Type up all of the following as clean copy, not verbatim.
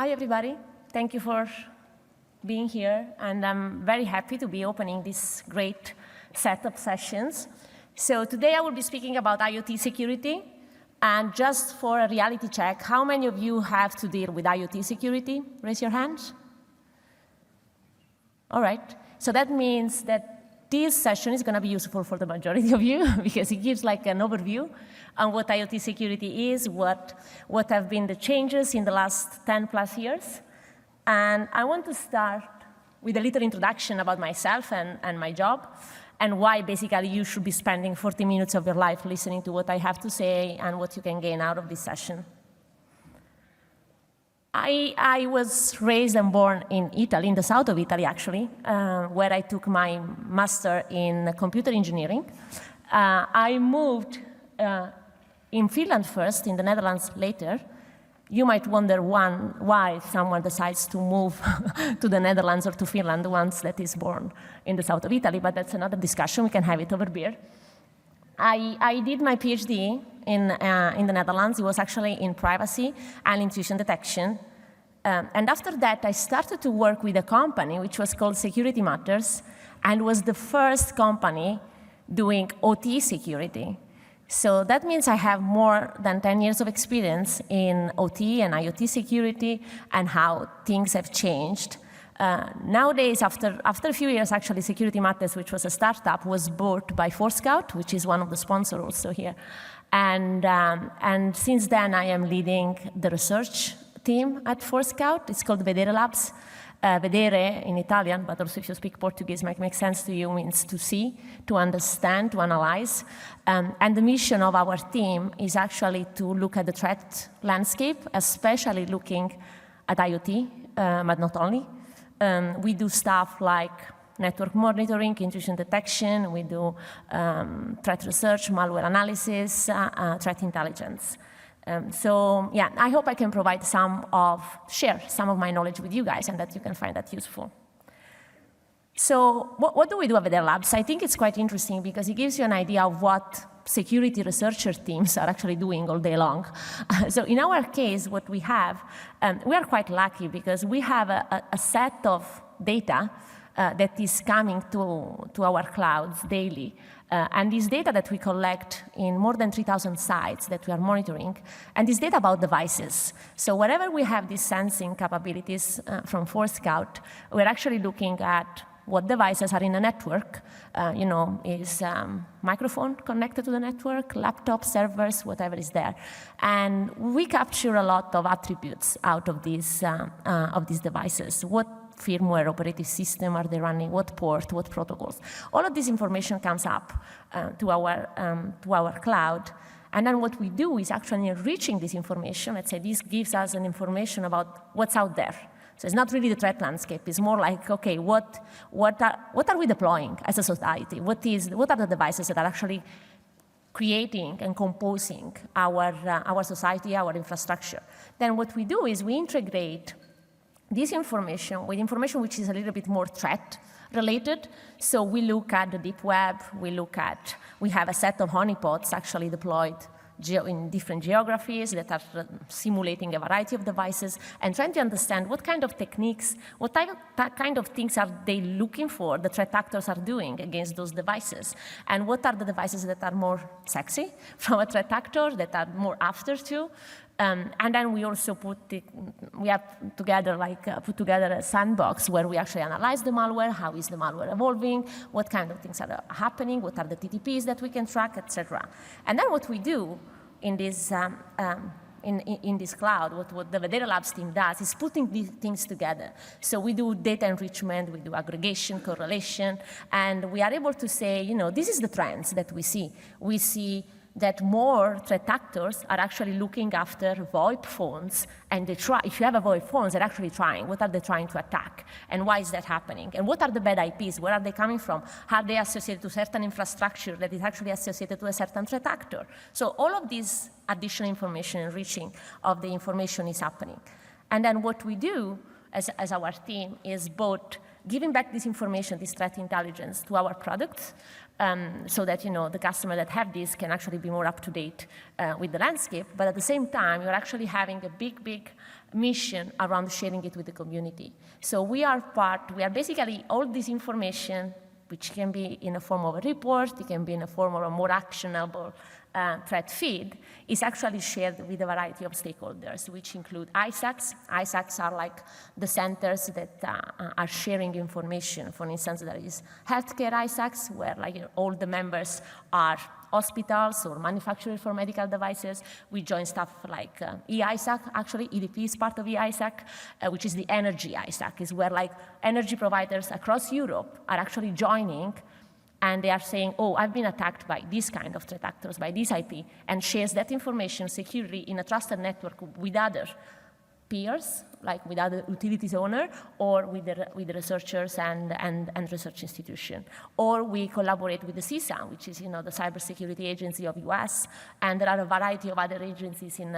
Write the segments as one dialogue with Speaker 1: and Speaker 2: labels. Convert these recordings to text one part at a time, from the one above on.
Speaker 1: Hi, everybody. Thank you for being here, and I'm very happy to be opening this great set of sessions. So today I will be speaking about IoT security, and just for a reality check, how many of you have to deal with IoT security? Raise your hands. All right. So that means that this session is going to be useful for the majority of you because it gives like an overview on what IoT security is, what have been the changes in the last 10 plus years. And I want to start with a little introduction about myself and my job, and why basically you should be spending 40 minutes of your life listening to what I have to say and what you can gain out of this session. I was raised and born in Italy, in the south of Italy actually, where I took my master in computer engineering. I moved in Finland first, in the Netherlands later. You might wonder why someone decides to move to the Netherlands or to Finland once that is born in the south of Italy, but that's another discussion. We can have it over beer. I did my PhD in the Netherlands. It was actually in privacy and intrusion detection. And after that, I started to work with a company which was called Security Matters, and was the first company doing OT security. So that means I have more than 10 years of experience in OT and IoT security and how things have changed. Nowadays, after a few years, actually, Security Matters, which was a startup, was bought by Forescout, which is one of the sponsors also here. And since then, I am leading the research team at Forescout. It's called Vedere Labs. Vedere in Italian, but also if you speak Portuguese, might make sense to you, means to see, to understand, to analyze. And the mission of our team is actually to look at the threat landscape, especially looking at IoT, but not only. We do stuff like network monitoring, intrusion detection. We do threat research, malware analysis, threat intelligence. So yeah, I hope I can share some of my knowledge with you guys, and that you can find that useful. So what do we do at Vedere Labs? I think it's quite interesting because it gives you an idea of what security researcher teams are actually doing all day long. So in our case, what we have, we are quite lucky because we have a set of data that is coming to our clouds daily. And this data that we collect in more than 3,000 sites that we are monitoring, and this data about devices. So wherever we have these sensing capabilities from Forescout, we're actually looking at what devices are in a network. Is microphone connected to the network, laptop, servers, whatever is there. And we capture a lot of attributes out of these devices. What firmware, operating system are they running, what port, what protocols. All of this information comes up to our cloud. And then what we do is actually enriching this information. Let's say this gives us an information about what's out there. So it's not really the threat landscape. It's more like, okay, what are we deploying as a society? What are the devices that are actually creating and composing our society, our infrastructure? Then what we do is we integrate this information with information which is a little bit more threat related. So we look at the deep web, we have a set of honeypots actually deployed in different geographies that are simulating a variety of devices and trying to understand what kind of techniques, what kind of things are they looking for, the threat actors are doing against those devices, and what are the devices that are more sexy from a threat actor, that are more after to. And then we also put together a sandbox where we actually analyze the malware, how is the malware evolving, what kind of things are happening, what are the TTPs that we can track, etc. And then what we do in this cloud, what the Vedere Labs team does is putting these things together. So we do data enrichment, we do aggregation, correlation, and we are able to say, this is the trends that we see. We see that more threat actors are actually looking after VoIP phones, and if you have a VoIP phone, they're actually trying. What are they trying to attack? And why is that happening? And what are the bad IPs? Where are they coming from? Are they associated to certain infrastructure that is actually associated to a certain threat actor? So all of this additional information, enriching of the information is happening. And then what we do as our team is both giving back this information, this threat intelligence, to our products, so that the customer that have this can actually be more up to date with the landscape. But at the same time, you're actually having a big mission around sharing it with the community. So we are basically all this information, which can be in a form of a report, it can be in a form of a more actionable threat feed, is actually shared with a variety of stakeholders, which include ISACs. ISACs are like the centers that are sharing information. For instance, there is healthcare ISACs, where all the members are hospitals or manufacturers for medical devices. We join stuff like eISAC, actually. EDP is part of eISAC, which is the energy ISAC, is where energy providers across Europe are actually joining, and they are saying, oh, I've been attacked by this kind of threat actors, by this IP, and shares that information securely in a trusted network with other peers, like with other utilities owner, or with the researchers and research institution. Or we collaborate with the CISA, which is the cybersecurity agency of US, and there are a variety of other agencies in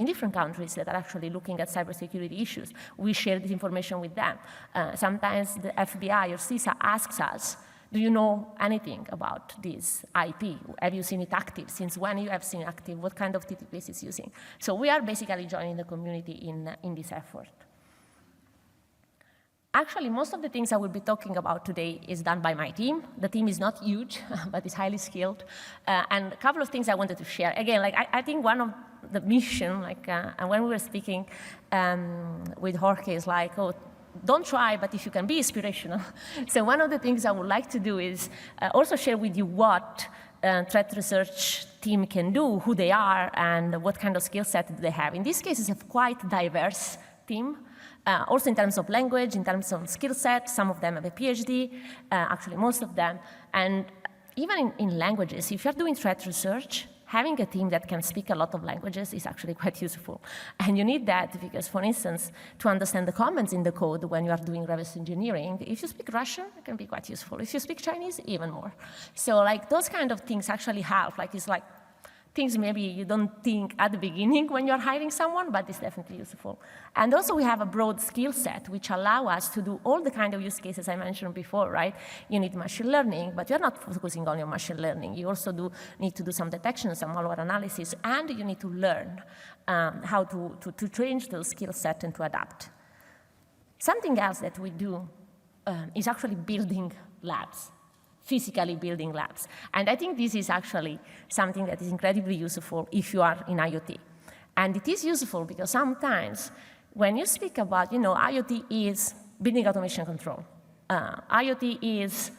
Speaker 1: different countries that are actually looking at cybersecurity issues. We share this information with them. Sometimes the FBI or CISA asks us, do you know anything about this IP? Have you seen it active? Since when you have seen it active? What kind of TTPs it's using? So we are basically joining the community in this effort. Actually, most of the things I will be talking about today is done by my team. The team is not huge, but it's highly skilled. And a couple of things I wanted to share. Again, I think one of the mission, and when we were speaking with Jorge, is oh, don't try, but if you can be inspirational. So one of the things I would like to do is also share with you what threat research team can do, who they are, and what kind of skill set do they have. In this case, it's a quite diverse team, also in terms of language, in terms of skill set. Some of them have a PhD, actually most of them. And even in languages, if you're doing threat research, having a team that can speak a lot of languages is actually quite useful. And you need that because, for instance, to understand the comments in the code when you are doing reverse engineering, if you speak Russian, it can be quite useful. If you speak Chinese, even more. So those kind of things actually help. It's things maybe you don't think at the beginning when you're hiring someone, but it's definitely useful. And also we have a broad skill set which allow us to do all the kind of use cases I mentioned before, right? You need machine learning, but you're not focusing on your machine learning. You also need to do some detection, some malware analysis, and you need to learn how to change those skill set and to adapt. Something else that we do is actually building labs. Physically building labs. And I think this is actually something that is incredibly useful if you are in IoT. And it is useful because sometimes when you speak about, IoT is building automation control. IoT is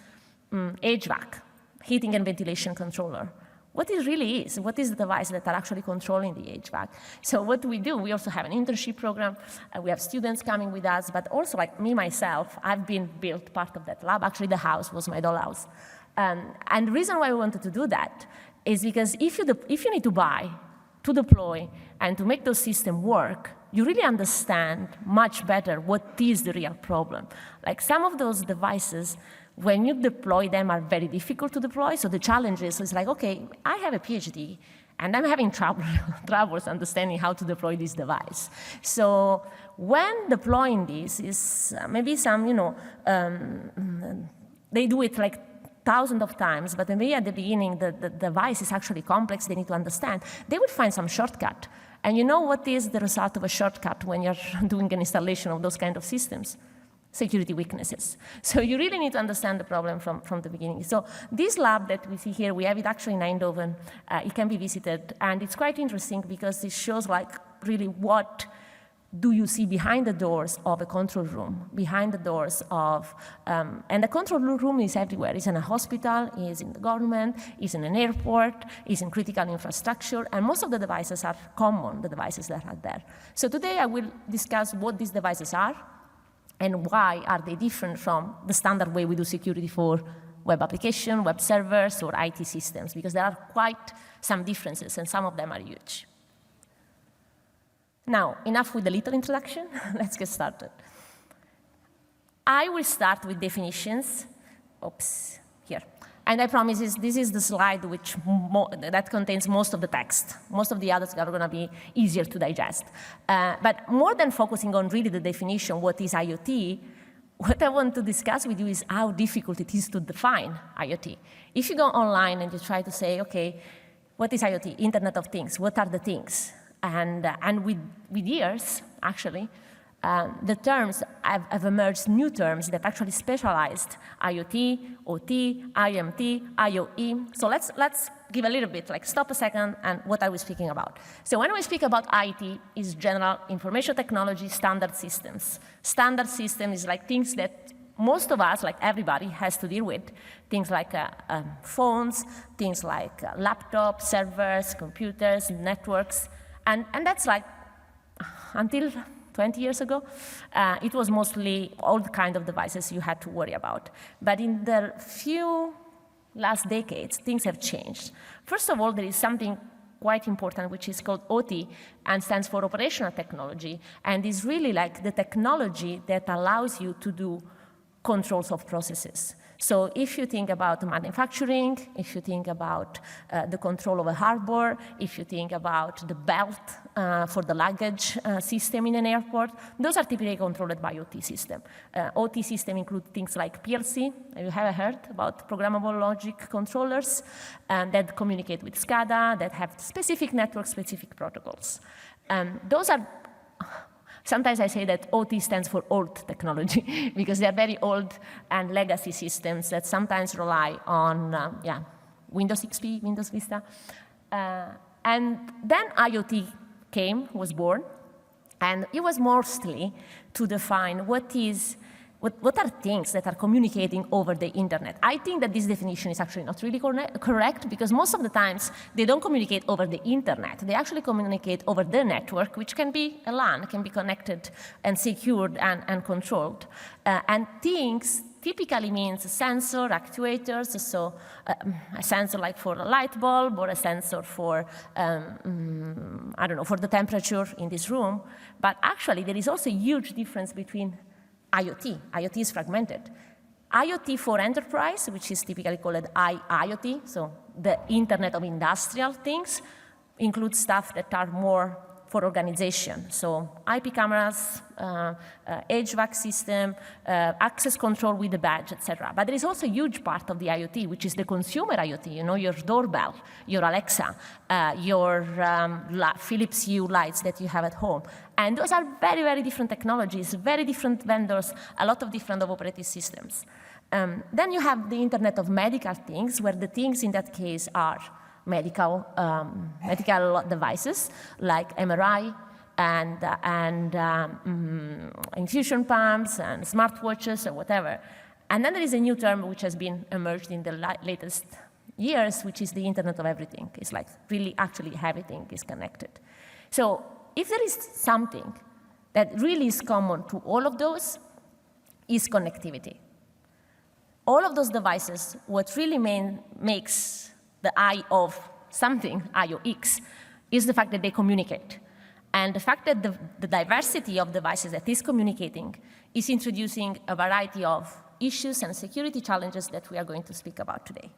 Speaker 1: HVAC, heating and ventilation controller. What it really is, what is the device that are actually controlling the HVAC? So what we do, we also have an internship program. We have students coming with us, but also me, myself, I've been built part of that lab. Actually, the house was my dollhouse. And the reason why we wanted to do that is because if you need to buy, to deploy, and to make those systems work, you really understand much better what is the real problem. Some of those devices, when you deploy them, are very difficult to deploy. So the challenge is okay, I have a PhD, and I'm having troubles understanding how to deploy this device. So when deploying this is maybe some, they do it thousands of times, but maybe at the beginning the device is actually complex, they need to understand. They will find some shortcut. And you know what is the result of a shortcut when you're doing an installation of those kind of systems? Security weaknesses. So you really need to understand the problem from the beginning. So this lab that we see here, we have it actually in Eindhoven. It can be visited, and it's quite interesting because it shows really what do you see behind the doors of a control room, behind the doors of, and the control room is everywhere. It's in a hospital, it's in the government, it's in an airport, it's in critical infrastructure, and most of the devices are common, the devices that are there. So today I will discuss what these devices are, and why are they different from the standard way we do security for web application, web servers, or IT systems, because there are quite some differences, and some of them are huge. Now, enough with the little introduction. Let's get started. I will start with definitions. Oops, here. And I promise this is the slide that contains most of the text. Most of the others are going to be easier to digest. But more than focusing on really the definition, what is IoT, what I want to discuss with you is how difficult it is to define IoT. If you go online and you try to say, okay, what is IoT? Internet of Things. What are the things? And with years, actually, the terms have emerged, new terms that actually specialized IoT, OT, IMT, IoE. So let's give a little bit, like stop a second, and what are we speaking about? So when we speak about IT, is general information technology standard systems. Standard system is like things that most of us, like everybody, has to deal with. Things like phones, things like laptops, servers, computers, networks. And that's like, until 20 years ago, it was mostly old kind of devices you had to worry about. But in the few last decades, things have changed. First of all, there is something quite important, which is called OT, and stands for operational technology, and is really like the technology that allows you to do controls of processes. So if you think about manufacturing, if you think about the control of a harbor, if you think about the belt for the luggage system in an airport, those are typically controlled by OT system. OT system include things like PLC. You have heard about programmable logic controllers that communicate with SCADA, that have specific network, specific protocols. Those are Sometimes I say that OT stands for old technology because they're very old and legacy systems that sometimes rely on Windows XP, Windows Vista. And then IoT was born, and it was mostly to define what are things that are communicating over the internet. I think that this definition is actually not really correct, because most of the times they don't communicate over the internet. They actually communicate over the network, which can be a LAN, can be connected and secured and controlled. And things typically means a sensor, actuators, so a sensor like for a light bulb, or a sensor for, I don't know, for the temperature in this room. But actually, there is also a huge difference between IoT. IoT is fragmented. IoT for enterprise, which is typically called IIoT, so the Internet of Industrial Things, includes stuff that are more for organization. So IP cameras, HVAC system, access control with the badge, etc. But there is also a huge part of the IoT, which is the consumer IoT, you know, your doorbell, your Alexa, your Philips Hue lights that you have at home. And those are very, very different technologies, very different vendors, a lot of different operating systems. Then you have the Internet of Medical Things, where the things in that case are medical devices like MRI and infusion pumps and smartwatches or whatever. And then there is a new term which has been emerged in the latest years, which is the Internet of Everything. It's like really actually everything is connected. So if there is something that really is common to all of those, is connectivity. All of those devices, what really makes the I of something, IOX, is the fact that they communicate. And the fact that the diversity of devices that is communicating is introducing a variety of issues and security challenges that we are going to speak about today.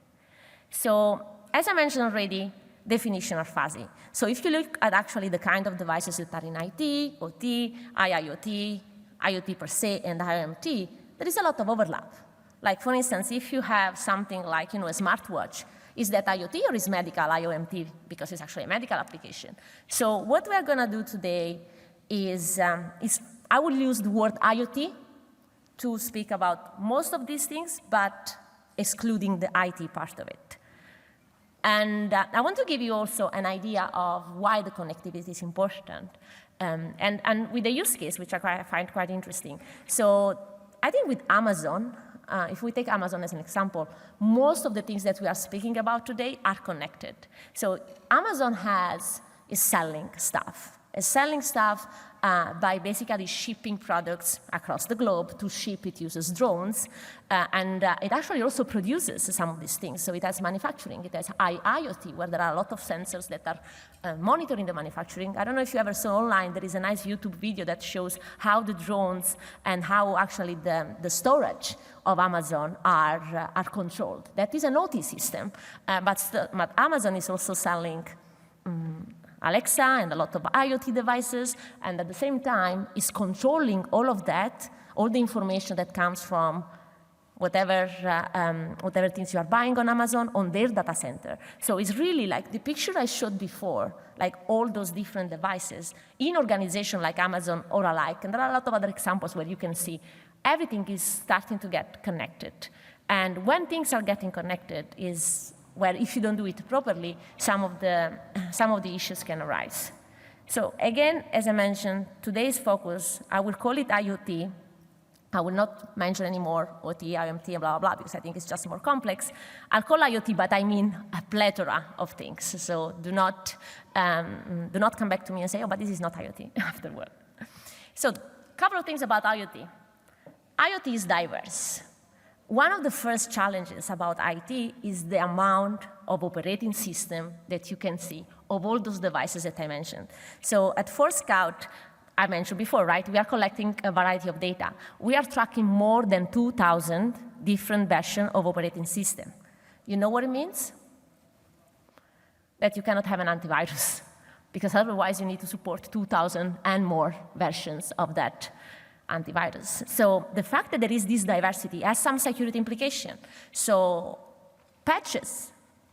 Speaker 1: So, as I mentioned already, definitions are fuzzy. So if you look at actually the kind of devices that are in IT, OT, IIoT, IoT per se, and IoT, there is a lot of overlap. Like, for instance, if you have something like, a smartwatch, is that IoT or is medical IoMT? Because it's actually a medical application. So what we're going to do today is I will use the word IoT to speak about most of these things, but excluding the IT part of it. And I want to give you also an idea of why the connectivity is important, and with a use case, which I find quite interesting. So I think with Amazon, if we take Amazon as an example, most of the things that we are speaking about today are connected. So Amazon is selling stuff. It's selling stuff by basically shipping products across the globe. To ship, it uses drones. And it actually also produces some of these things. So it has manufacturing. It has IIoT, where there are a lot of sensors that are monitoring the manufacturing. I don't know if you ever saw online, there is a nice YouTube video that shows how the drones and how actually the storage of Amazon are controlled. That is an OT system. But Amazon is also selling Alexa and a lot of IoT devices, and at the same time is controlling all of that, all the information that comes from whatever things you are buying on Amazon on their data center. So it's really like the picture I showed before, like all those different devices in organizations like Amazon or alike. And there are a lot of other examples where you can see everything is starting to get connected. And when things are getting connected is where if you don't do it properly, some of the issues can arise. So again, as I mentioned, today's focus, I will call it IoT. I will not mention anymore OT, IoT, blah, blah, blah, because I think it's just more complex. I'll call IoT, but I mean a plethora of things. So do not come back to me and say, oh, but this is not IoT afterward. So a couple of things about IoT. IoT is diverse. One of the first challenges about IT is the amount of operating system that you can see of all those devices that I mentioned. So at Forescout, I mentioned before, right? We are collecting a variety of data. We are tracking more than 2,000 different versions of operating system. You know what it means? That you cannot have an antivirus, because otherwise you need to support 2,000 and more versions of that antivirus. So the fact that there is this diversity has some security implication. So patches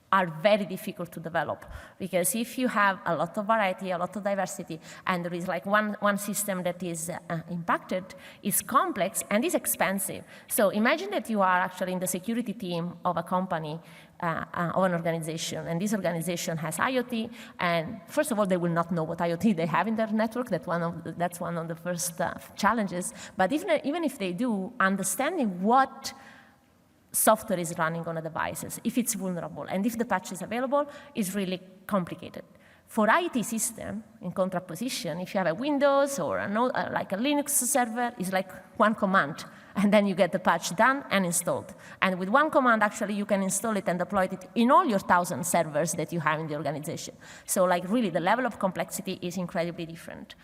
Speaker 1: are very difficult to develop, because if you have a lot of variety, a lot of diversity, and there is like one system that is impacted, it's complex and it's expensive. So imagine that you are actually in the security team of a company, of an organization, and this organization has IoT, and first of all, they will not know what IoT they have in their network. That's one of the first challenges. But even if they do, understanding what software is running on the devices, if it's vulnerable, and if the patch is available, is really complicated. For IT system, in contraposition, if you have a Windows or like a Linux server, it's like one command, and then you get the patch done and installed. And with one command, actually, you can install it and deploy it in all your 1,000 servers that you have in the organization. So like really, the level of complexity is incredibly different.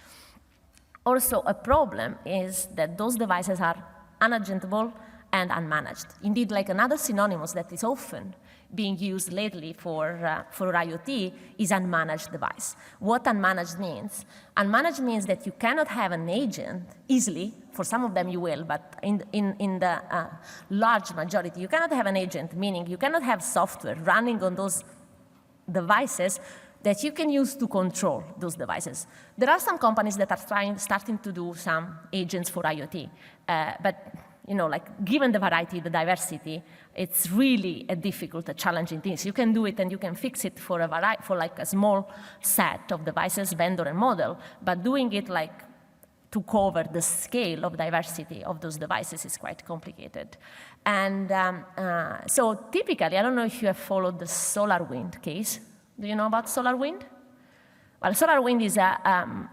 Speaker 1: Also, a problem is that those devices are unagenable and unmanaged. Indeed, like another synonymous that is often being used lately for IoT is unmanaged device. What unmanaged means? Unmanaged means that you cannot have an agent easily. For some of them you will, but in the large majority, you cannot have an agent, meaning you cannot have software running on those devices that you can use to control those devices. There are some companies that are starting to do some agents for IoT, but like given the variety, the diversity, it's really a difficult, a challenging thing. So you can do it and you can fix it for like a small set of devices, vendor and model, but doing it like to cover the scale of diversity of those devices is quite complicated. And so typically, I don't know if you have followed the SolarWinds case. Do you know about SolarWinds? Well, SolarWinds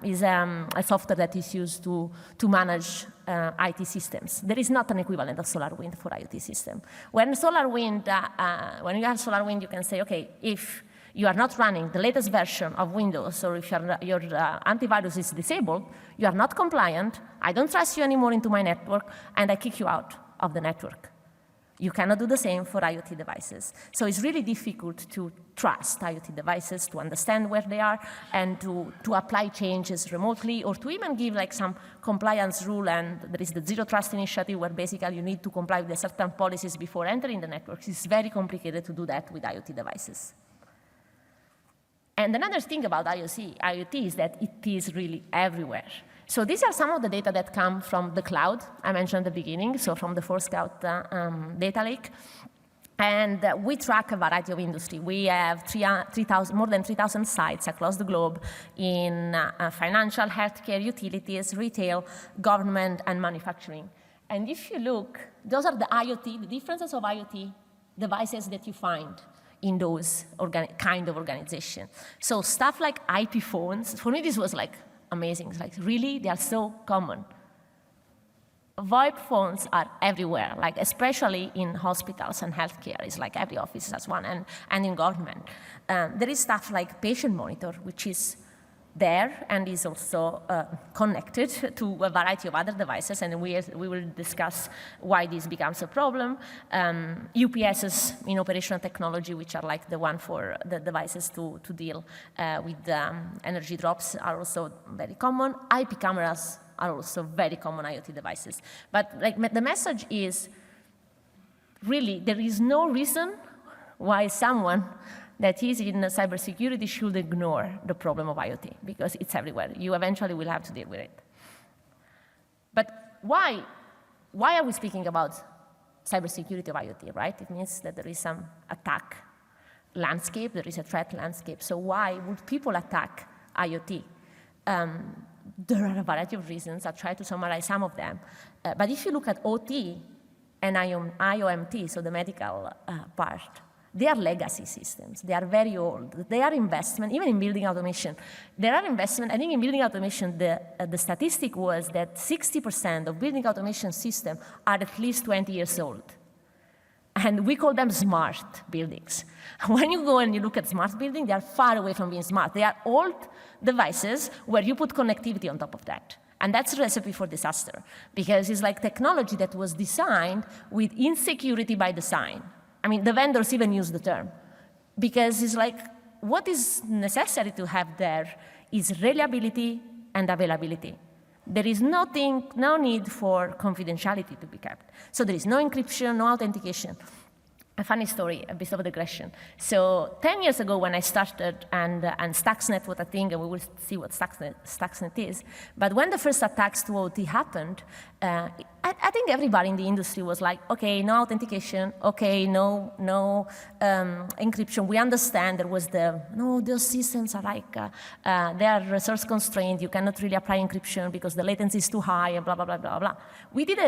Speaker 1: is a software that is used to manage IT systems. There is not an equivalent of SolarWinds for IoT system. When you have SolarWinds, you can say, okay, if you are not running the latest version of Windows, or if your antivirus is disabled, you are not compliant, I don't trust you anymore into my network, and I kick you out of the network. You cannot do the same for IoT devices. So it's really difficult to trust IoT devices, to understand where they are, and to apply changes remotely, or to even give like some compliance rule. And there is the Zero Trust initiative, where basically you need to comply with certain policies before entering the network. It's very complicated to do that with IoT devices. And another thing about IoT is that it is really everywhere. So these are some of the data that come from the cloud I mentioned at the beginning, so from the Forescout data lake. And we track a variety of industry. We have more than 3,000 sites across the globe in financial, healthcare, utilities, retail, government, and manufacturing. And if you look, those are the IoT, the differences of IoT devices that you find in those kind of organization. So stuff like IP phones, for me this was like amazing. It's like, really? They are so common. VoIP phones are everywhere, like especially in hospitals and healthcare. It's like every office has one, and in government. There is stuff like patient monitor, which is there and is also connected to a variety of other devices, and we will discuss why this becomes a problem. UPSs in operational technology, which are like the one for the devices to deal with energy drops, are also very common. IP cameras are also very common IoT devices. But like the message is, really, there is no reason why someone that is in cybersecurity should ignore the problem of IoT, because it's everywhere. You eventually will have to deal with it. But why are we speaking about cybersecurity of IoT, right? It means that there is some attack landscape, there is a threat landscape. So why would people attack IoT? There are a variety of reasons. I'll try to summarize some of them. But if you look at OT and IOMT, so the medical part, they are legacy systems. They are very old. They are investment, even in building automation. There are investment. I think in building automation, the statistic was that 60% of building automation systems are at least 20 years old. And we call them smart buildings. When you go and you look at smart buildings, they are far away from being smart. They are old devices where you put connectivity on top of that. And that's a recipe for disaster, because it's like technology that was designed with insecurity by design. I mean, the vendors even use the term, because it's like what is necessary to have there is reliability and availability. There is no need for confidentiality to be kept. So there is no encryption, no authentication. A funny story, a bit of a digression. So 10 years ago when I started, and Stuxnet was a thing, and we will see what Stuxnet is, but when the first attacks to OT happened, I think everybody in the industry was like, okay, no authentication, okay, no encryption. We understand there was those systems are like, they are resource constrained, you cannot really apply encryption because the latency is too high, and blah, blah, blah, blah, blah. We did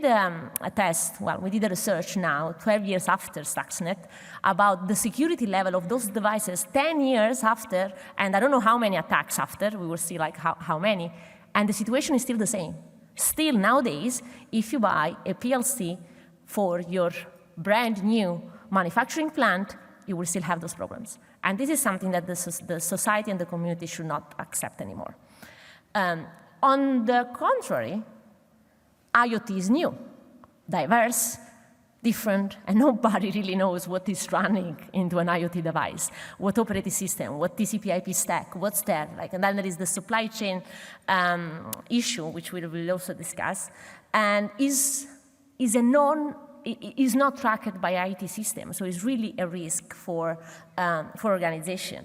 Speaker 1: a test, well, we did a research now, 12 years after Stuxnet, about the security level of those devices 10 years after, and I don't know how many attacks after, we will see like how many, and the situation is still the same. Still nowadays, if you buy a PLC for your brand new manufacturing plant, you will still have those problems. And this is something that the society and the community should not accept anymore. On the contrary, IoT is new, diverse, different, and nobody really knows what is running into an IoT device, what operating system, what TCP/IP stack, what's there. And then there is the supply chain issue, which we will also discuss, and is not tracked by IT system, so it's really a risk for organization.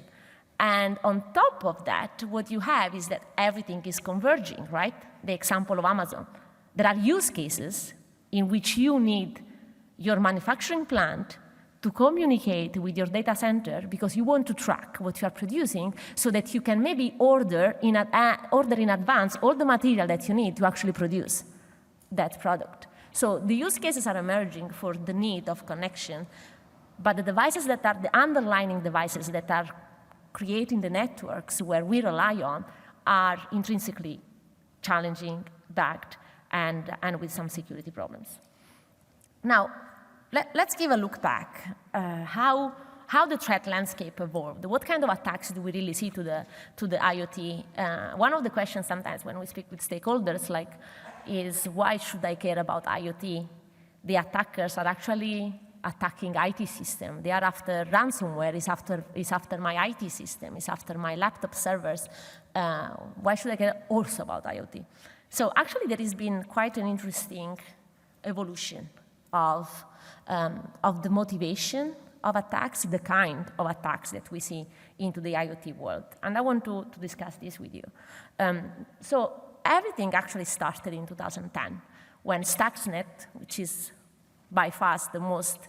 Speaker 1: And on top of that, what you have is that everything is converging, right? The example of Amazon. There are use cases in which you need your manufacturing plant to communicate with your data center because you want to track what you are producing so that you can maybe order in advance all the material that you need to actually produce that product. So the use cases are emerging for the need of connection, but the devices that are the underlying devices that are creating the networks where we rely on are intrinsically challenging, bugged, and with some security problems. Now, let's give a look back, how the threat landscape evolved. What kind of attacks do we really see to the IoT? One of the questions sometimes when we speak with stakeholders is why should I care about IoT? The attackers are actually attacking IT system. They are after ransomware, is after my IT system, is after my laptop servers. Why should I care also about IoT? So actually there has been quite an interesting evolution of the motivation of attacks, the kind of attacks that we see into the IoT world. And I want to discuss this with you. So everything actually started in 2010 when Stuxnet, which is by far the most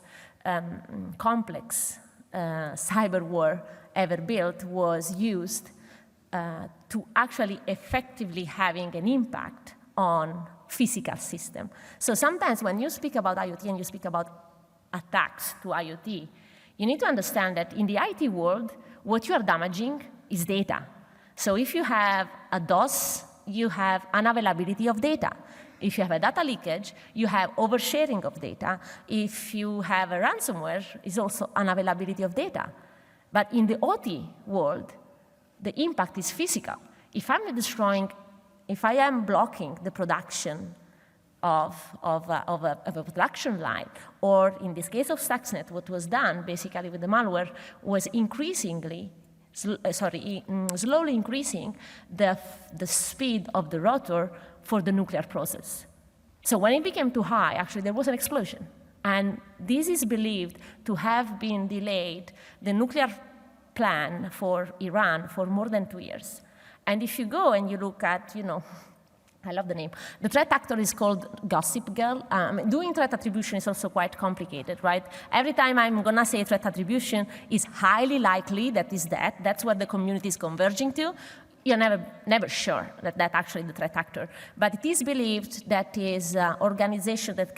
Speaker 1: complex cyber war ever built, was used to actually effectively having an impact on physical system. So sometimes when you speak about IoT and you speak about attacks to IoT, you need to understand that in the IT world, what you are damaging is data. So if you have a DOS, you have unavailability of data. If you have a data leakage, you have oversharing of data. If you have a ransomware, it's also unavailability of data. But in the OT world, the impact is physical. if I am blocking the production of a production line, or in this case of Stuxnet, what was done basically with the malware was slowly increasing the speed of the rotor for the nuclear process. So when it became too high, actually there was an explosion. And this is believed to have been delayed the nuclear plan for Iran for more than 2 years. And if you go and you look at, I love the name. The threat actor is called Gossip Girl. Doing threat attribution is also quite complicated, right? Every time I'm going to say threat attribution is highly likely that is that. That's what the community is converging to. You're never sure that that's actually the threat actor. But it is believed that is organization that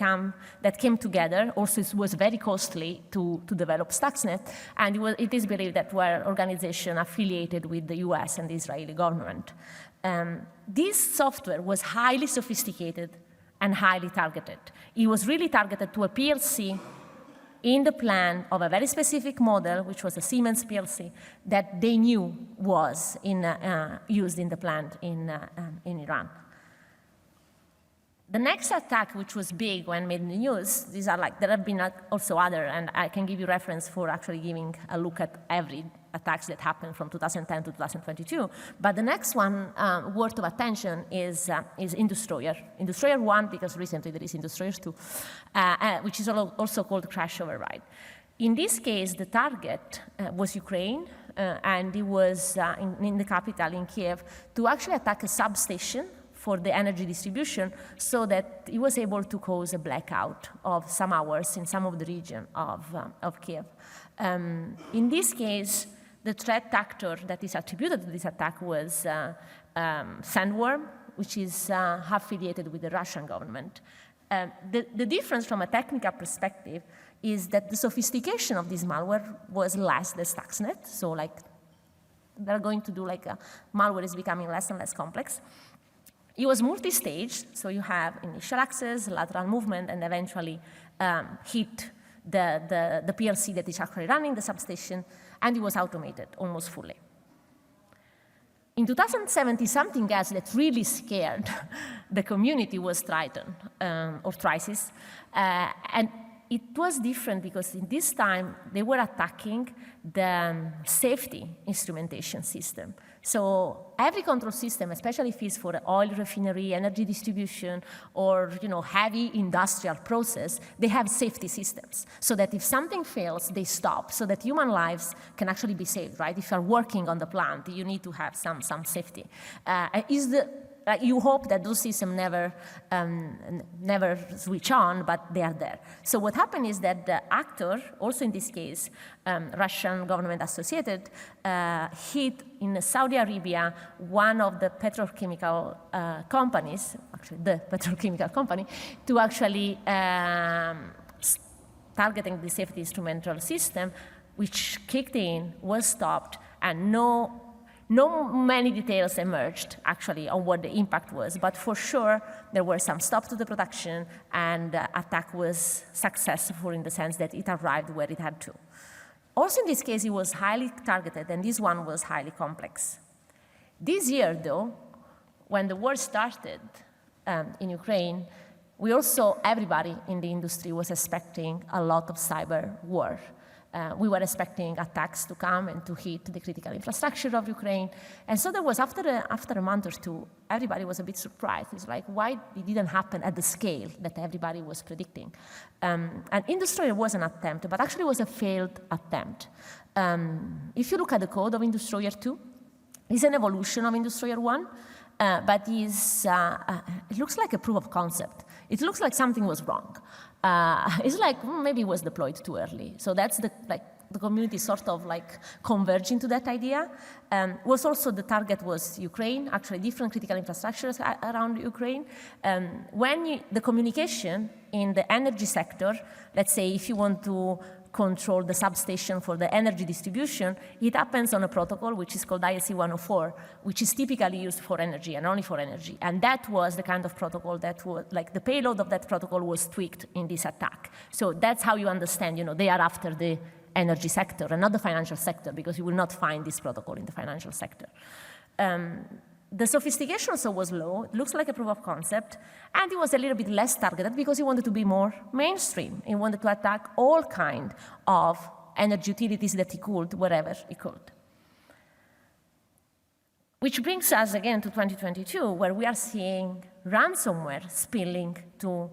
Speaker 1: came together. Also, it was very costly to develop Stuxnet. And it is believed that were organization affiliated with the US and the Israeli government. This software was highly sophisticated and highly targeted. It was really targeted to a PLC in the plan of a very specific model, which was a Siemens PLC, that they knew was used in the plant in Iran. The next attack, which was big when made in the news, there have been also other, and I can give you reference for actually giving a look at every attacks that happened from 2010 to 2022. But the next one worth of attention is Industroyer. Industroyer 1, because recently there is Industroyer 2, which is also called crash override. In this case, the target was Ukraine, and it was in the capital, in Kiev, to actually attack a substation for the energy distribution, so that it was able to cause a blackout of some hours in some of the region of Kiev. In this case, the threat actor that is attributed to this attack was Sandworm, which is affiliated with the Russian government. The difference from a technical perspective is that the sophistication of this malware was less than Stuxnet. So they're going to do malware is becoming less and less complex. It was multi-stage, so you have initial access, lateral movement, and eventually hit the PLC that is actually running the substation, and it was automated almost fully. In 2017, something else that really scared the community was Triton, or Trisis. And it was different because in this time, they were attacking the safety instrumentation system. So every control system, especially if it's for oil refinery, energy distribution, or heavy industrial process, they have safety systems. So that if something fails, they stop, so that human lives can actually be saved, right? If you're working on the plant, you need to have some safety. You hope that those systems never switch on, but they are there. So what happened is that the actor, also in this case, Russian government associated, hit in Saudi Arabia one of the petrochemical companies, actually the petrochemical company, to actually targeting the safety instrumental system, which kicked in, was stopped, and no many details emerged, actually, on what the impact was. But for sure, there were some stops to the production, and the attack was successful in the sense that it arrived where it had to. Also, in this case, it was highly targeted, and this one was highly complex. This year, though, when the war started in Ukraine, everybody in the industry was expecting a lot of cyber war. We were expecting attacks to come and to hit the critical infrastructure of Ukraine. And so there was, after a month or two, everybody was a bit surprised. It's like, why it didn't happen at the scale that everybody was predicting? And Industroyer was an attempt, but actually was a failed attempt. If you look at the code of Industroyer 2, it's an evolution of Industroyer 1, but it looks like a proof of concept. It looks like something was wrong. It's like maybe it was deployed too early. So that's the community sort of converging to that idea. Was also the target was Ukraine, actually different critical infrastructures around Ukraine. When the communication in the energy sector, let's say if you want to control the substation for the energy distribution, it happens on a protocol which is called ISE-104, which is typically used for energy and only for energy. And that was the kind of protocol that was, the payload of that protocol was tweaked in this attack. So that's how you understand, they are after the energy sector and not the financial sector, because you will not find this protocol in the financial sector. The sophistication also was low. It looks like a proof of concept. And it was a little bit less targeted because it wanted to be more mainstream. It wanted to attack all kinds of energy utilities that it could, wherever it could. Which brings us again to 2022, where we are seeing ransomware spilling to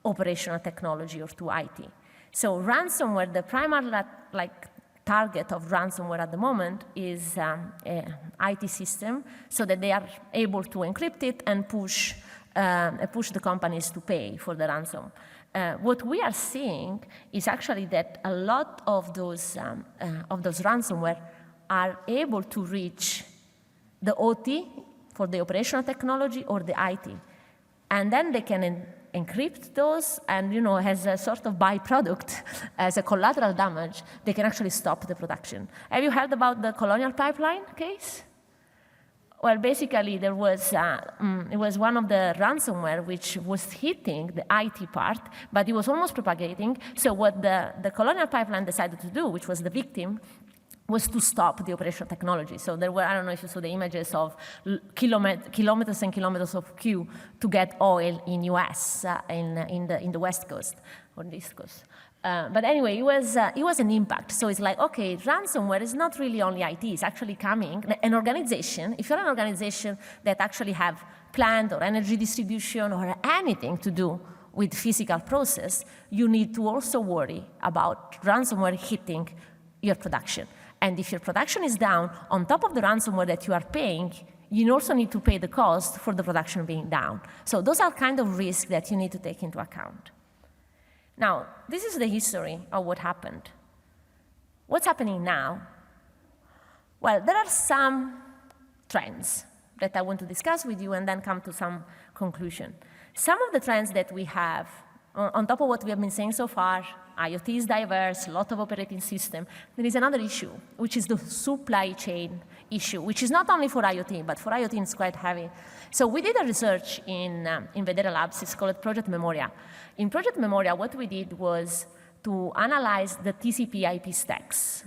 Speaker 1: operational technology or to IT. So ransomware, the primary target of ransomware at the moment is IT system, so that they are able to encrypt it and push the companies to pay for the ransom. What we are seeing is actually that a lot of those ransomware are able to reach the OT for the operational technology or the IT. And then they can encrypt those, and as a sort of byproduct, as a collateral damage, they can actually stop the production. Have you heard about the Colonial Pipeline case? Well, basically, there was it was one of the ransomware which was hitting the IT part, but it was almost propagating. So what the Colonial Pipeline decided to do, which was the victim, was to stop the operational technology. So there were, I don't know if you saw the images of kilometers and kilometers of queue to get oil in US, in the West Coast, or the East Coast. But anyway, it was an impact. So it's like, okay, ransomware is not really only IT, it's actually coming. An organization, if you're an organization that actually have plant or energy distribution or anything to do with physical process, you need to also worry about ransomware hitting your production. And if your production is down, on top of the ransomware that you are paying, you also need to pay the cost for the production being down. So those are kind of risks that you need to take into account. Now, this is the history of what happened. What's happening now? Well, there are some trends that I want to discuss with you and then come to some conclusion. Some of the trends that we have, on top of what we have been saying so far, IoT is diverse, a lot of operating system. There is another issue, which is the supply chain issue, which is not only for IoT, but for IoT it's quite heavy. So we did a research in Vedera Labs. It's called Project Memoria. In Project Memoria, what we did was to analyze the TCP/IP stacks.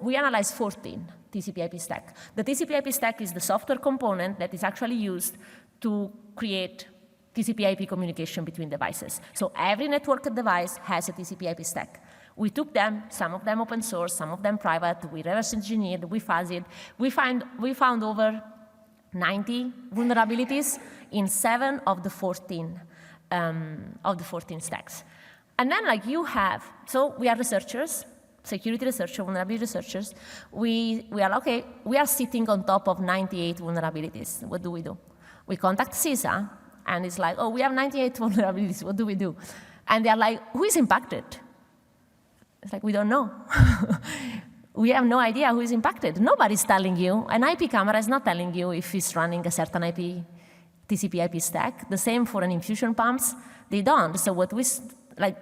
Speaker 1: We analyzed 14 TCP/IP stacks. The TCP/IP stack is the software component that is actually used to create TCP/IP communication between devices. So every networked device has a TCP/IP stack. We took them, some of them open source, some of them private. We reverse engineered, we fuzzied. We found over 90 vulnerabilities in 7 of the 14 stacks. And then, like you have, so we are researchers, security researchers, vulnerability researchers. We are okay. We are sitting on top of 98 vulnerabilities. What do? We contact CISA. And it's like, oh, we have 98 vulnerabilities, what do we do? And they're like, who is impacted? It's like, we don't know. We have no idea who is impacted. Nobody's telling you. An IP camera is not telling you if it's running a certain TCP/IP stack. The same for an infusion pumps. They don't. So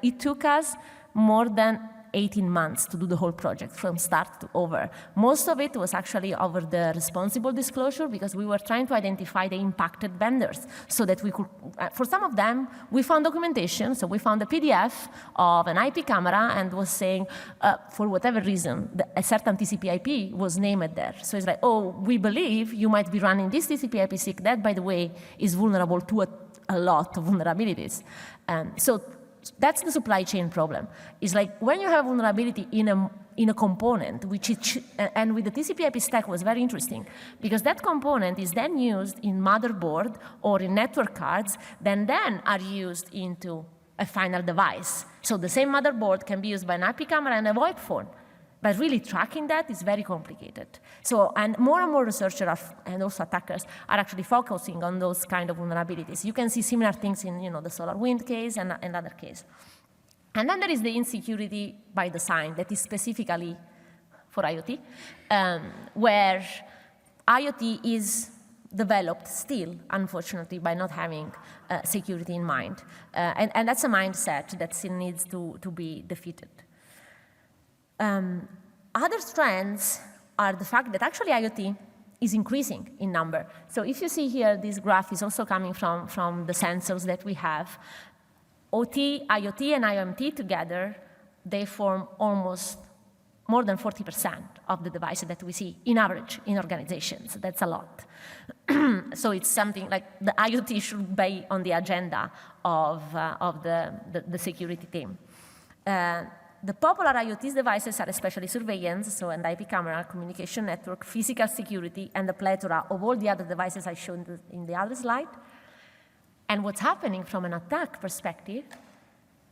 Speaker 1: it took us more than 18 months to do the whole project from start to over. Most of it was actually over the responsible disclosure because we were trying to identify the impacted vendors so that we could, for some of them, we found documentation. So we found a PDF of an IP camera and was saying, for whatever reason, a certain TCP/IP was named there. So it's like, oh, we believe you might be running this TCP/IP stick that, by the way, is vulnerable to a lot of vulnerabilities. So that's the supply chain problem. It's like when you have vulnerability in a component, and with the TCP/IP stack was very interesting, because that component is then used in motherboard or in network cards, then are used into a final device. So the same motherboard can be used by an IP camera and a VoIP phone. But really tracking that is very complicated. So, and more researchers and also attackers are actually focusing on those kind of vulnerabilities. You can see similar things in the SolarWind case and other case. And then there is the insecurity by design that is specifically for IoT, where IoT is developed still, unfortunately, by not having security in mind. And that's a mindset that still needs to be defeated. Other trends are the fact that actually IoT is increasing in number. So if you see here, this graph is also coming from the sensors that we have. OT, IoT, and IoT together, they form almost more than 40% of the devices that we see in average in organizations. That's a lot. So it's something like the IoT should be on the agenda of the security team. The popular IoT devices are especially surveillance, so an IP camera, communication network, physical security, and the plethora of all the other devices I showed in the other slide. And what's happening from an attack perspective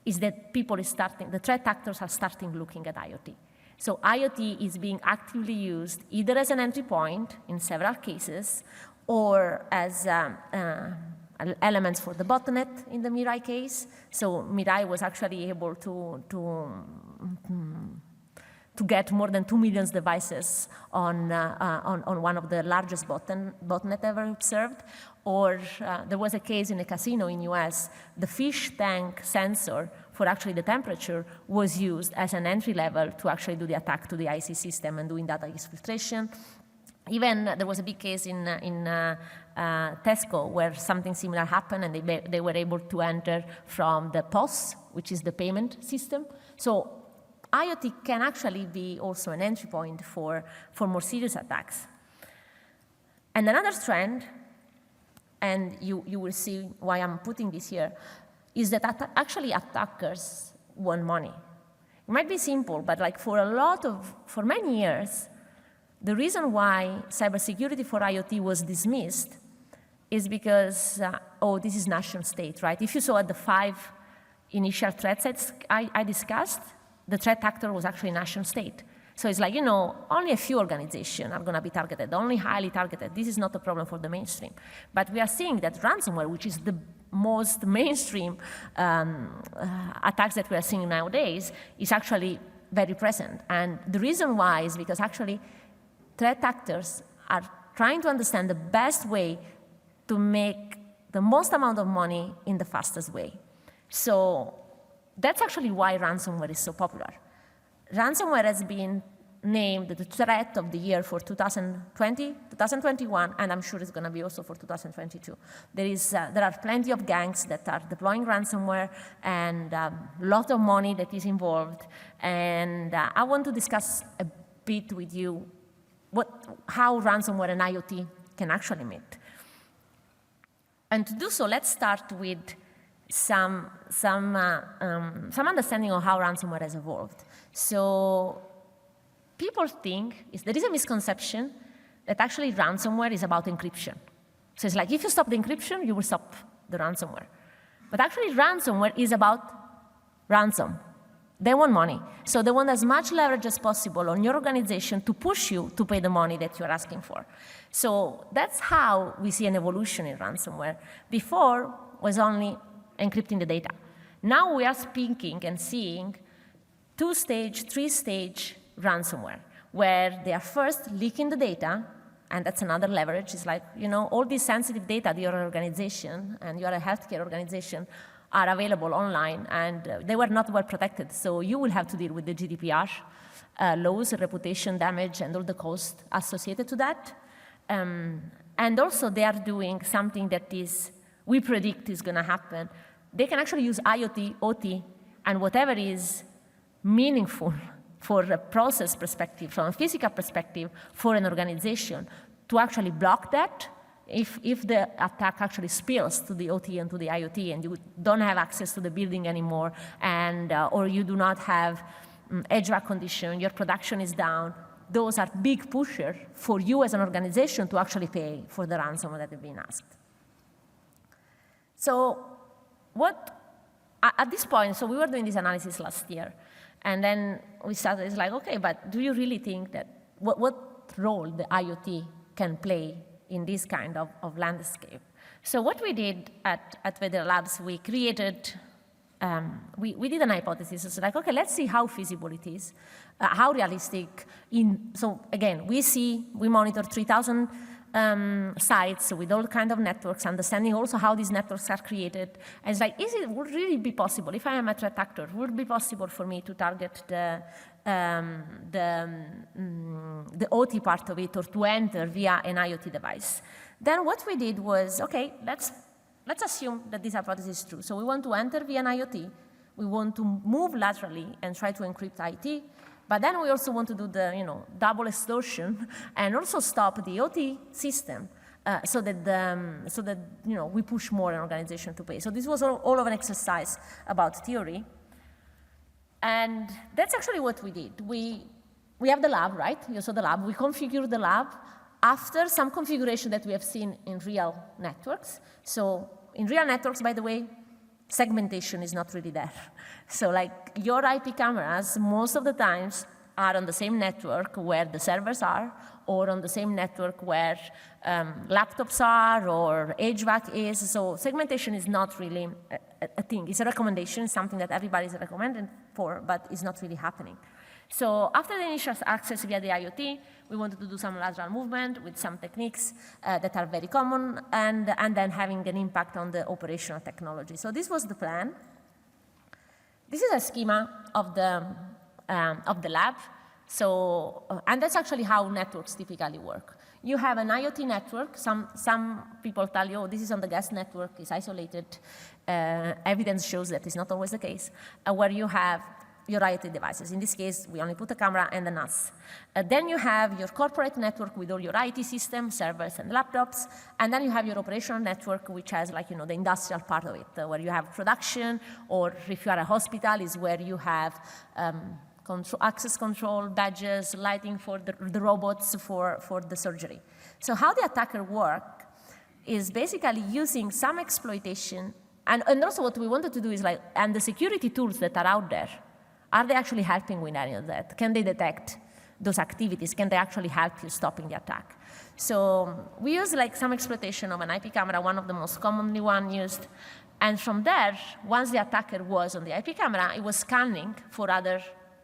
Speaker 1: is that the threat actors are starting looking at IoT. So IoT is being actively used either as an entry point in several cases or as elements for the botnet in the Mirai case. So Mirai was actually able to get more than 2 million devices on one of the largest botnet ever observed. Or there was a case in a casino in US, the fish tank sensor for actually the temperature was used as an entry level to actually do the attack to the IC system and doing data exfiltration. Even there was a big case in Tesco where something similar happened, and they were able to enter from the POS, which is the payment system. So IoT can actually be also an entry point for more serious attacks. And another trend, and you will see why I'm putting this here, is that actually attackers want money. It might be simple, but like for many years, the reason why cybersecurity for IoT was dismissed is because, this is nation state, right? If you saw at the 5 initial threat sets I discussed, the threat actor was actually nation state. So it's like, only a few organizations are going to be targeted, only highly targeted. This is not a problem for the mainstream. But we are seeing that ransomware, which is the most mainstream attacks that we are seeing nowadays, is actually very present. And the reason why is because actually threat actors are trying to understand the best way to make the most amount of money in the fastest way. So that's actually why ransomware is so popular. Ransomware has been named the threat of the year for 2020, 2021, and I'm sure it's going to be also for 2022. There are plenty of gangs that are deploying ransomware and a lot of money that is involved. And I want to discuss a bit with you how ransomware and IoT can actually meet. And to do so, let's start with some understanding of how ransomware has evolved. So people think, there is a misconception that actually ransomware is about encryption. So it's like if you stop the encryption, you will stop the ransomware. But actually ransomware is about ransom. They want money. So they want as much leverage as possible on your organization to push you to pay the money that you're asking for. So that's how we see an evolution in ransomware. Before was only encrypting the data. Now we are speaking and seeing 2-stage, 3-stage ransomware, where they are first leaking the data, and that's another leverage. It's like, all this sensitive data that your organization, and you're a healthcare organization, are available online, and they were not well protected. So you will have to deal with the GDPR laws, reputation damage, and all the costs associated to that. And also they are doing something that we predict is going to happen. They can actually use IoT, OT, and whatever is meaningful for a process perspective, from a physical perspective, for an organization, to actually block that if the attack actually spills to the OT and to the IoT, and you don't have access to the building anymore, and or you do not have HVAC condition, your production is down. Those are big pushers for you as an organization to actually pay for the ransom that they've been asked. So at this point, so we were doing this analysis last year, and then we started, it's like, okay, but do you really think that, what role the IoT can play in this kind of landscape? So what we did at Vedera Labs, we created, we did an hypothesis. It's like, okay, let's see how feasible it is, how realistic. So again, we monitor 3,000 sites with all kind of networks, understanding also how these networks are created. And it's like, would it really be possible, if I am a threat actor, would it be possible for me to target the OT part of it, or to enter via an IoT device? Then what we did was, okay, let's assume that this hypothesis is true. So we want to enter via an IoT. We want to move laterally and try to encrypt IT. But then we also want to do the double extortion and also stop the IoT system so that we push more an organization to pay. So this was all of an exercise about theory. And that's actually what we did. We have the lab, right? You saw the lab. We configured the lab after some configuration that we have seen in real networks. So in real networks, by the way, segmentation is not really there. So like your IP cameras, most of the times, are on the same network where the servers are, or on the same network where laptops are, or HVAC is. So segmentation is not really a thing. It's a recommendation, something that everybody's recommending for, but it's not really happening. So after the initial access via the IoT, we wanted to do some lateral movement with some techniques that are very common, and then having an impact on the operational technology. So this was the plan. This is a schema of the lab. So, and that's actually how networks typically work. You have an IoT network. Some people tell you, oh, this is on the guest network, it's isolated. Evidence shows that it's not always the case, where you have your IoT devices. In this case, we only put a camera and a NAS. Then you have your corporate network with all your IT systems, servers, and laptops. And then you have your operational network, which has like, the industrial part of it, where you have production, or if you are a hospital, is where you have access control, badges, lighting for the robots for the surgery. So how the attacker work is basically using some exploitation. And also what we wanted to do is and the security tools that are out there, are they actually helping with any of that? Can they detect those activities? Can they actually help you stopping the attack? So we use some exploitation of an IP camera, one of the most commonly used. And from there, once the attacker was on the IP camera, it was scanning for other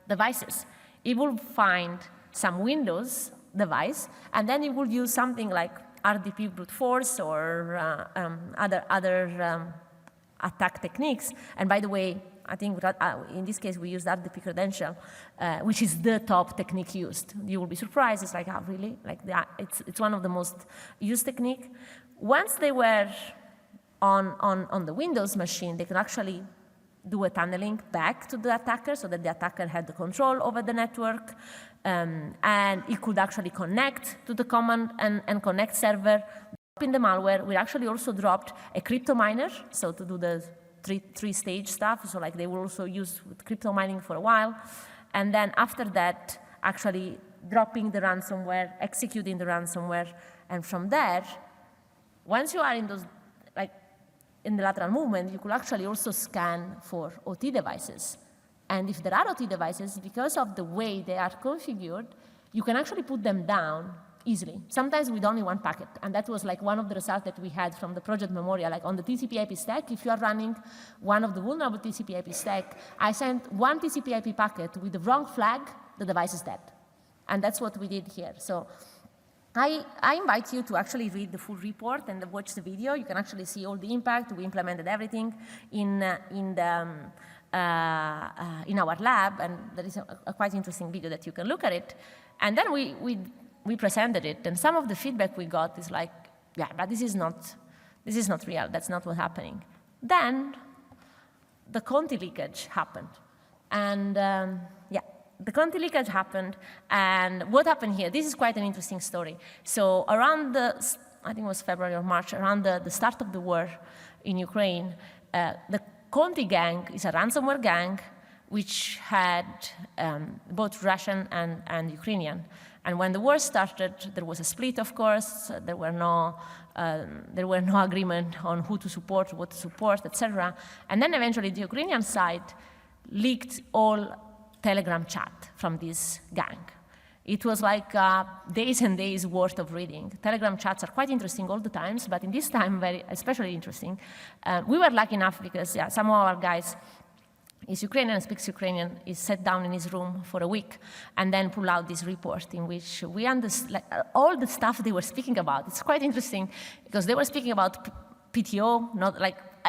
Speaker 1: devices. It will find some Windows device, and then it will use something like RDP brute force or other attack techniques. And by the way, I think in this case we used RDP credential, which is the top technique used. You will be surprised. It's like, oh, really? It's one of the most used technique. Once they were on the Windows machine, they could actually do a tunneling back to the attacker so that the attacker had the control over the network, and it could actually connect to the command and connect server. In the malware, we actually also dropped a crypto miner, so to do the three-stage stuff. So they will also use crypto mining for a while. And then after that, actually dropping the ransomware, executing the ransomware. And from there, once you are in those, in the lateral movement, you could actually also scan for OT devices. And if there are OT devices, because of the way they are configured, you can actually put them down easily, sometimes with only one packet. And that was one of the results that we had from the project memorial. On the TCP/IP stack, if you are running one of the vulnerable TCP/IP stack, I sent one TCP/IP packet with the wrong flag, the device is dead. And that's what we did here. So I invite you to actually read the full report and watch the video. You can actually see all the impact. We implemented everything in our lab, and there is a quite interesting video that you can look at it. And then we presented it, and some of the feedback we got is yeah, but this is not real. That's not what's happening. Then the Conti leakage happened, and yeah, the Conti leakage happened. And what happened here? This is quite an interesting story. So around I think it was February or March, around the start of the war in Ukraine, the Conti gang is a ransomware gang which had both Russian and Ukrainian. And when the war started, there was a split, of course. There were no agreement on who to support, what to support, etc. And then eventually the Ukrainian side leaked all Telegram chat from this gang. It was days and days worth of reading. Telegram chats are quite interesting all the times, but in this time, especially interesting. We were lucky enough because some of our guys is Ukrainian, speaks Ukrainian, is sat down in his room for a week, and then pull out this report in which we understand all the stuff they were speaking about. It's quite interesting because they were speaking about PTO, not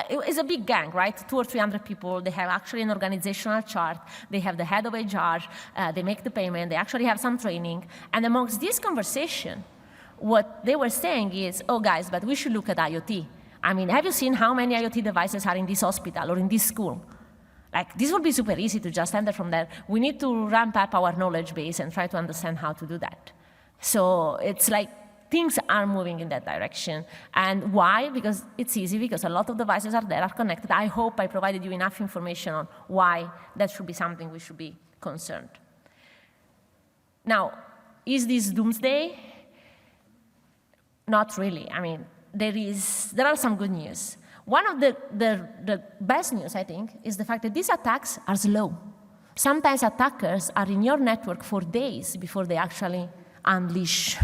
Speaker 1: it's a big gang, right? 200 or 300 people. They have actually an organizational chart. They have the head of HR. They make the payment. They actually have some training. And amongst this conversation, what they were saying is, oh, guys, but we should look at IoT. I mean, have you seen how many IoT devices are in this hospital or in this school? Like, this would be super easy to just enter from there. We need to ramp up our knowledge base and try to understand how to do that. So it's like things are moving in that direction. And why? Because it's easy, because a lot of devices are there, are connected. I hope I provided you enough information on why that should be something we should be concerned. Now, is this doomsday? Not really. I mean, there are some good news. One of the best news, I think, is the fact that these attacks are slow. Sometimes attackers are in your network for days before they actually unleash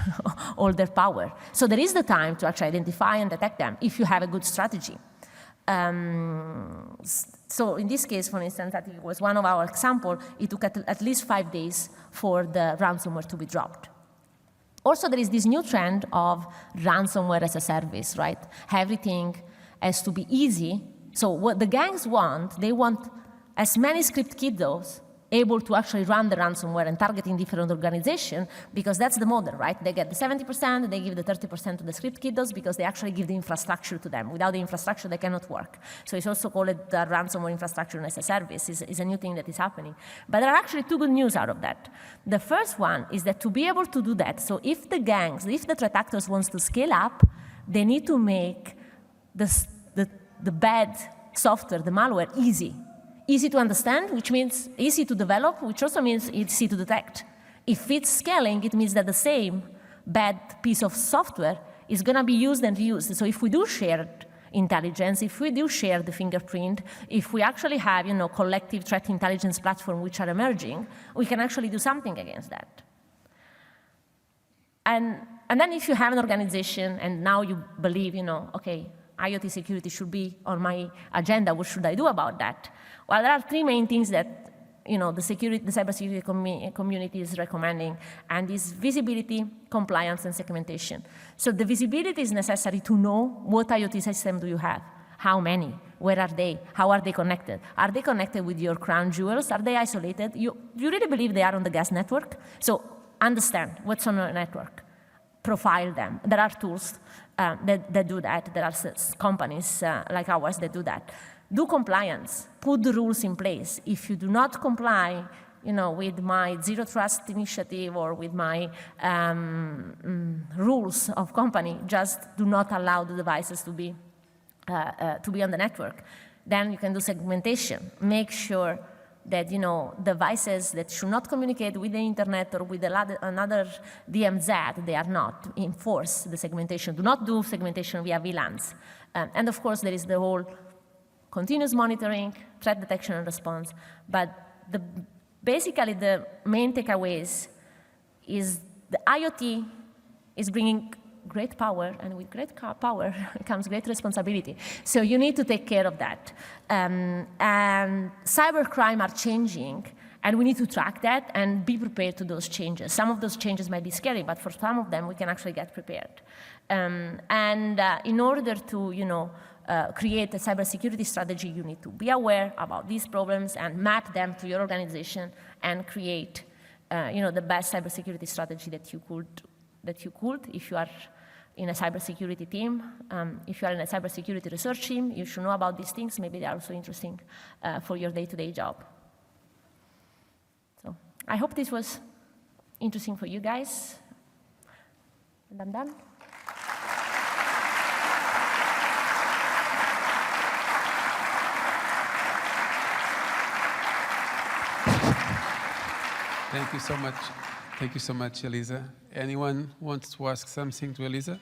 Speaker 1: all their power. So there is the time to actually identify and detect them if you have a good strategy. So in this case, for instance, I think it was one of our examples, it took at least 5 days for the ransomware to be dropped. Also, there is this new trend of ransomware as a service, right? Everything has to be easy. So what the gangs want, they want as many script kiddos able to actually run the ransomware and targeting different organizations, because that's the model, right? They get the 70%, they give the 30% to the script kiddos because they actually give the infrastructure to them. Without the infrastructure, they cannot work. So it's also called the ransomware infrastructure as a service. Is a new thing that is happening. But there are actually two good news out of that. The first one is that to be able to do that, so if the gangs, if the threat actors wants to scale up, they need to make the bad software, the malware, easy. Easy to understand, which means easy to develop, which also means easy to detect. If it's scaling, it means that the same bad piece of software is going to be used and reused. So if we do share intelligence, if we do share the fingerprint, if we actually have, collective threat intelligence platform which are emerging, we can actually do something against that. And then if you have an organization and now you believe, okay, IoT security should be on my agenda, what should I do about that? Well, there are three main things that the cybersecurity community is recommending, and is visibility, compliance, and segmentation. So the visibility is necessary to know what IoT system do you have, how many, where are they, how are they connected? Are they connected with your crown jewels? Are they isolated? You really believe they are on the gas network? So understand what's on the network, profile them. There are tools that do that. There are companies like ours that do that. Do compliance. Put the rules in place. If you do not comply, with my zero trust initiative or with my rules of company, just do not allow the devices to be on the network. Then you can do segmentation. Make sure that devices that should not communicate with the internet or with another DMZ, they are not. Enforce the segmentation. Do not do segmentation via VLANs. And of course, there is the whole continuous monitoring, threat detection and response. But basically, the main takeaways is the IoT is bringing great power, and with great power comes great responsibility. So you need to take care of that. And cybercrime are changing, and we need to track that and be prepared to those changes. Some of those changes might be scary, but for some of them, we can actually get prepared. In order to, create a cybersecurity strategy, you need to be aware about these problems and map them to your organization and create, the best cybersecurity strategy that you could if you are in a cybersecurity team. If you are in a cybersecurity research team, you should know about these things. Maybe they are also interesting for your day-to-day job. So I hope this was interesting for you guys. And I'm done.
Speaker 2: Thank you so much. Thank you so much, Elisa. Anyone wants to ask something to Elisa?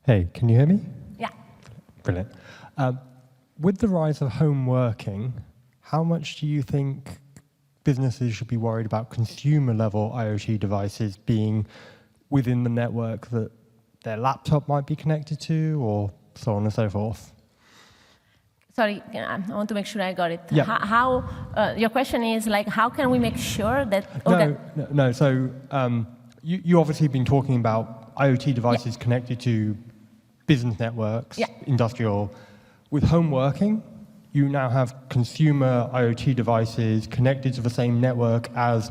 Speaker 3: Hey, can you hear me?
Speaker 1: Yeah.
Speaker 3: Brilliant. With the rise of home working, how much do you think businesses should be worried about consumer-level IoT devices being within the network that their laptop might be connected to, or so on and so forth?
Speaker 1: Sorry, I want to make sure I got it.
Speaker 3: Yeah.
Speaker 1: How your question is how can we make sure that?
Speaker 3: No. So you obviously have been talking about IoT devices connected to business networks, industrial. With home working, you now have consumer IoT devices connected to the same network as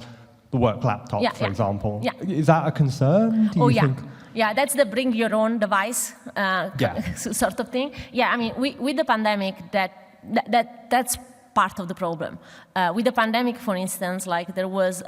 Speaker 3: the work laptop,
Speaker 1: Yeah,
Speaker 3: for
Speaker 1: yeah.
Speaker 3: example.
Speaker 1: Yeah.
Speaker 3: Is that a concern? Do you
Speaker 1: yeah.
Speaker 3: think?
Speaker 1: Yeah, that's the bring your own device sort of thing. Yeah, I mean, with the pandemic, that's part of the problem. With the pandemic, for instance, like there was,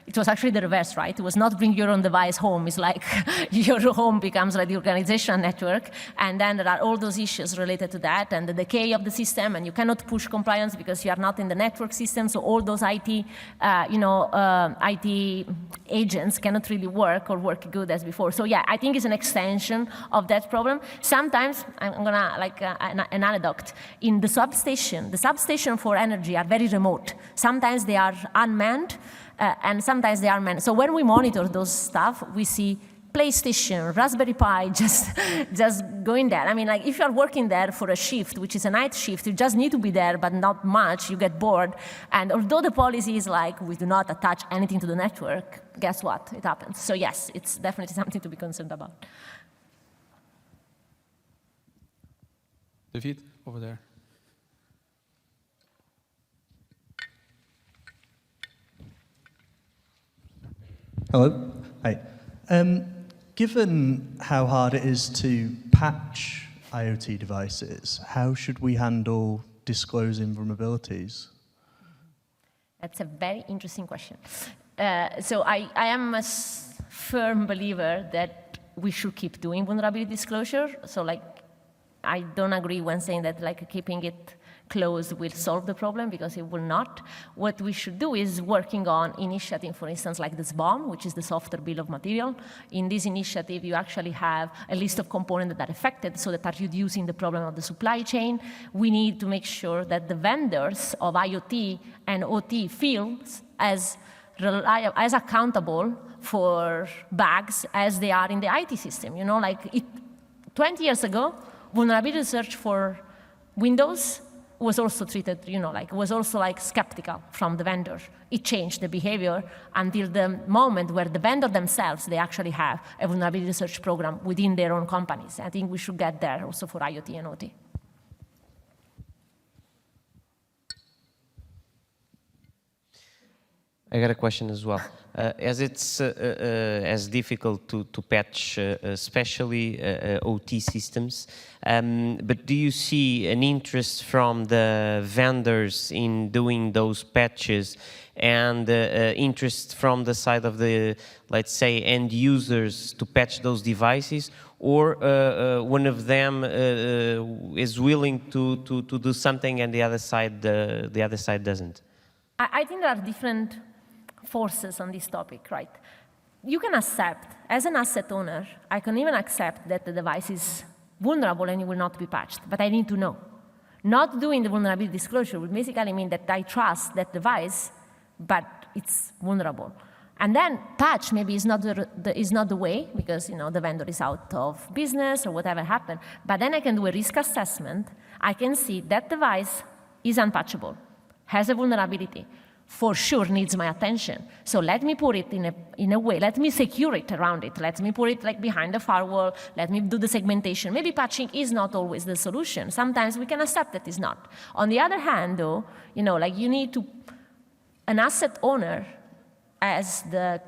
Speaker 1: it was actually the reverse, right? It was not bring your own device home. It's like your home becomes like the organizational network, and then there are all those issues related to that, and the decay of the system, and you cannot push compliance because you are not in the network system. So all those IT, IT agents cannot really work or work good as before. So yeah, I think it's an extension of that problem. Sometimes I'm gonna like an anecdote in the substation for energy are very remote. Sometimes they are unmanned. And sometimes they are manned. So when we monitor those stuff, we see PlayStation, Raspberry Pi, just going there. I mean, like if you are working there for a shift, which is a night shift, you just need to be there, but not much. You get bored. And although the policy is like we do not attach anything to the network, guess what? It happens. So yes, it's definitely something to be concerned about.
Speaker 2: David, over there.
Speaker 4: Hello. Hi. Given how hard it is to patch IoT devices, how should we handle disclosing vulnerabilities?
Speaker 1: That's a very interesting question. So I am a firm believer that we should keep doing vulnerability disclosure. So like, I don't agree when saying that like keeping it closed will solve the problem, because it will not. What we should do is working on initiative, for instance, like the SBOM, which is the software bill of material. In this initiative, you actually have a list of components that are affected, so that are reducing the problem of the supply chain. We need to make sure that the vendors of IoT and OT feels as accountable for bugs as they are in the IT system. You know, like 20 years ago, vulnerability search for Windows was also treated, you know, like was also like skeptical from the vendor. It changed the behavior until the moment where the vendor themselves, they actually have a vulnerability research program within their own companies. I think we should get there also for IoT and OT.
Speaker 5: I got a question as well. As it's as difficult to patch, especially OT systems, but do you see an interest from the vendors in doing those patches, and interest from the side of the, let's say, end users to patch those devices, or one of them is willing to do something and the other side doesn't?
Speaker 1: I think there are different forces on this topic, right? You can accept, as an asset owner, I can even accept that the device is vulnerable and it will not be patched, but I need to know. Not doing the vulnerability disclosure would basically mean that I trust that device, but it's vulnerable. And then patch maybe is not the way, because the vendor is out of business or whatever happened, but then I can do a risk assessment. I can see that device is unpatchable, has a vulnerability, for sure needs my attention. So let me put it in a way, let me secure it around it, let me put it like behind the firewall, let me do the segmentation. Maybe patching is not always the solution. Sometimes we can accept that it's not. On the other hand though, like you need to, an asset owner has the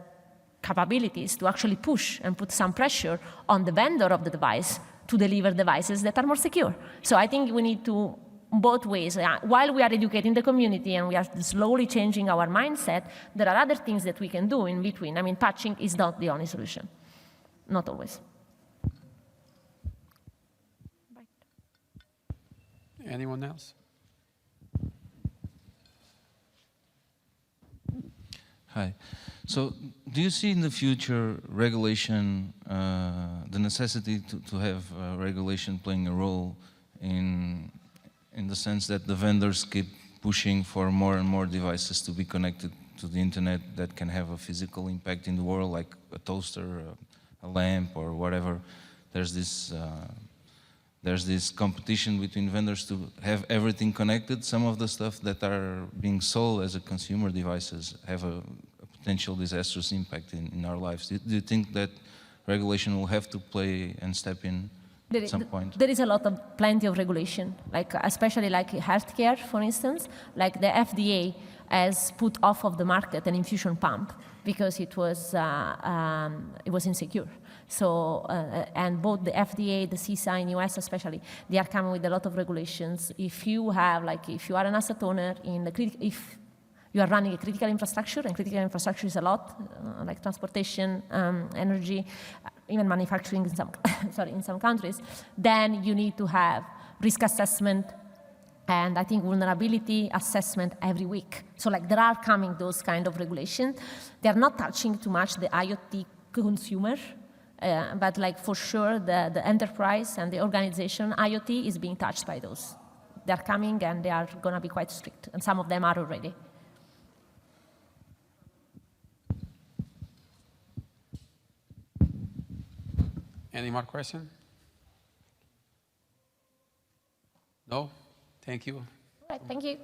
Speaker 1: capabilities to actually push and put some pressure on the vendor of the device to deliver devices that are more secure. So I think we need to both ways. While we are educating the community and we are slowly changing our mindset, there are other things that we can do in between. I mean, patching is not the only solution. Not always.
Speaker 2: Anyone else?
Speaker 6: Hi. So do you see in the future regulation, the necessity to have regulation playing a role in the sense that the vendors keep pushing for more and more devices to be connected to the internet that can have a physical impact in the world, like a toaster, a lamp, or whatever? There's this competition between vendors to have everything connected. Some of the stuff that are being sold as a consumer devices have a potential disastrous impact in our lives. Do you think that regulation will have to play and step in at some point?
Speaker 1: There is a lot of plenty of regulation, like especially like healthcare, for instance. Like the FDA has put off of the market an infusion pump because it was insecure. So and both the FDA, the CISA in US especially, they are coming with a lot of regulations. If you have if you are an asset owner if you are running a critical infrastructure, and critical infrastructure is a lot, like transportation, energy, even manufacturing in some, in some countries, then you need to have risk assessment and I think vulnerability assessment every week. So there are coming those kind of regulations. They are not touching too much the IoT consumer, but for sure the enterprise and the organization IoT is being touched by those. They are coming and they are going to be quite strict, and some of them are already.
Speaker 2: Any more questions? No? Thank you.
Speaker 1: All right, thank you.